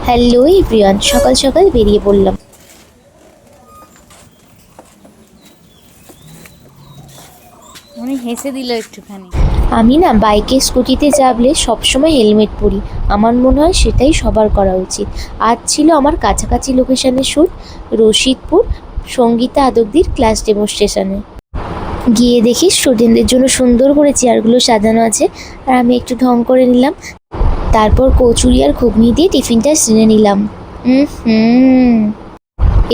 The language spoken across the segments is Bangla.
হ্যালো এভরিওয়ান, সকাল সকাল বেরিয়ে পড়লাম। উনি হেসে দিল একটুখানি। আমি না বাইকে স্কুটিতে যাবলে সবসময় হেলমেট পরি। আমার মনে হয় সেটাই সবার করা উচিত। আজ ছিল আমার কাছাকাছি লোকেশনের শ্যুট, রশিদপুর সঙ্গীতা আদকদির ক্লাস ডেমনস্ট্রেশনে। গিয়ে দেখি স্টুডেন্টদের জন্য সুন্দর করে চেয়ারগুলো সাজানো আছে, আর আমি একটু ঢং করে নিলাম। তারপর কচুরি আর ঘুগনি দিয়ে টিফিনটা সেরে নিলাম।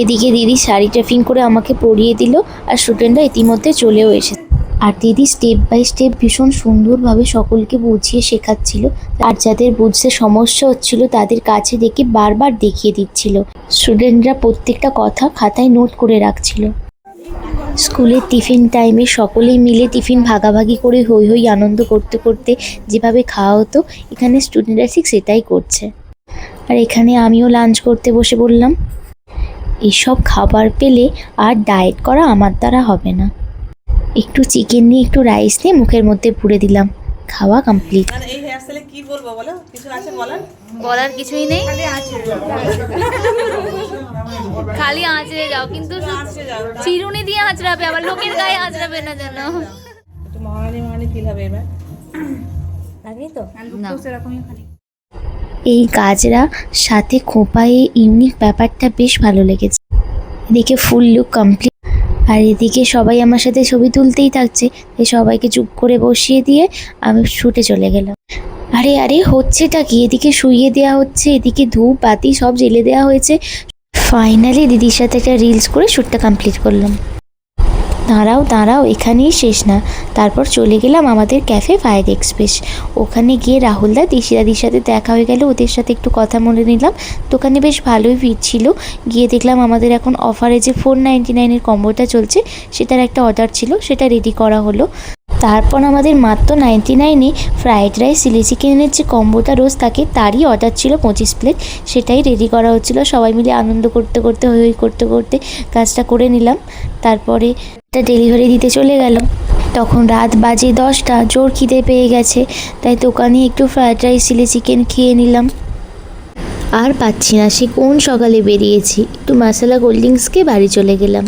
এদিকে দিদি শাড়ি ট্রেপিং করে আমাকে পরিয়ে দিল, আর স্টুডেন্টরা ইতিমধ্যে চলেও এসেছে। আর দিদি স্টেপ বাই স্টেপ ভীষণ সুন্দরভাবে সকলকে বুঝিয়ে শেখাচ্ছিল, আর যাদের বুঝতে সমস্যা হচ্ছিল তাদের কাছে ডেকে বারবার দেখিয়ে দিচ্ছিল। স্টুডেন্টরা প্রত্যেকটা কথা খাতায় নোট করে রাখছিল। স্কুলের টিফিন টাইমে সকলেই মিলে টিফিন ভাগাভাগি করে হই হই আনন্দ করতে করতে যেভাবে খাওয়া হতো, এখানে স্টুডেন্টরা ঠিক সেটাই করছে। আর এখানে আমিও লাঞ্চ করতে বসে বললাম। এসব খাবার পেলে আর ডায়েট করা আমার দ্বারা হবে না। একটু চিকেন নিয়ে একটু রাইস নিয়ে মুখের মধ্যে পুরে দিলাম। খাওয়া কমপ্লিট। এই হেয়ারস্টাইলে কি বলবো বলো? কিছু আছে বলার? বলার কিছুই নেই, খালি আঁচড়ে যাও, কিন্তু চিরুনি দিয়ে আঁচড়াবে, আবার লোকের গায়ে আঁচড়াবে না যেন। একটু মহারানী ফিল হবে এবার। লাগেই তো না, সেরকমই খালি। এই গাজরা সাথে খোঁপা, এই ইউনিক ব্যাপারটা বেশ ভালো লেগেছে। এদিকে ফুল লুক কমপ্লিট, আর এদিকে সবাই আমার সাথে ছবি তুলতেই থাকছে। তাই সবাইকে চুপ করে বসিয়ে দিয়ে আমি ছুটে চলে গেলাম। আরে আরে হচ্ছেটা কি? এদিকে শুইয়ে দেওয়া হচ্ছে, এদিকে ধূপ বাতি সব জ্বেলে দেওয়া হয়েছে। ফাইনালি দিদির সাথে একটা রিলস করে শ্যুটটা কমপ্লিট করলাম। দাঁড়াও এখানেই শেষ না। তারপর চলে গেলাম আমাদের ক্যাফে ফায়ার এক্সপ্রেস। ওখানে গিয়ে রাহুলদা দিশিদাদির সাথে দেখা হয়ে গেল, ওদের সাথে একটু কথা বলে নিলাম। দোকানে বেশ ভালোই ভিড় ছিল। গিয়ে দেখলাম আমাদের এখন অফারে যে 499-এর কম্বোটা চলছে, সেটার একটা অর্ডার ছিল, সেটা রেডি করা হলো। তারপর আমাদের মাত্র 99-এ ফ্রাইড রাইস চিলি চিকেনের যে কম্বোটা রোজ থাকে, তারই অর্ডার ছিল 25 প্লেট। সেটাই রেডি করা হচ্ছিলো। সবাই মিলে আনন্দ করতে করতে হই করতে করতে কাজটা করে নিলাম। তারপরে এটা ডেলিভারি দিতে চলে গেল। তখন রাত বাজে 10টা, জোর খিদে পেয়ে গেছে। তাই দোকানে একটু ফ্রাইড রাইস চিলি চিকেন খেয়ে নিলাম। আর পাচ্ছি না, সে কোন সকালে বেরিয়েছি। একটু মশলা কোল্ড ড্রিঙ্কস খেয়ে বাড়ি চলে গেলাম।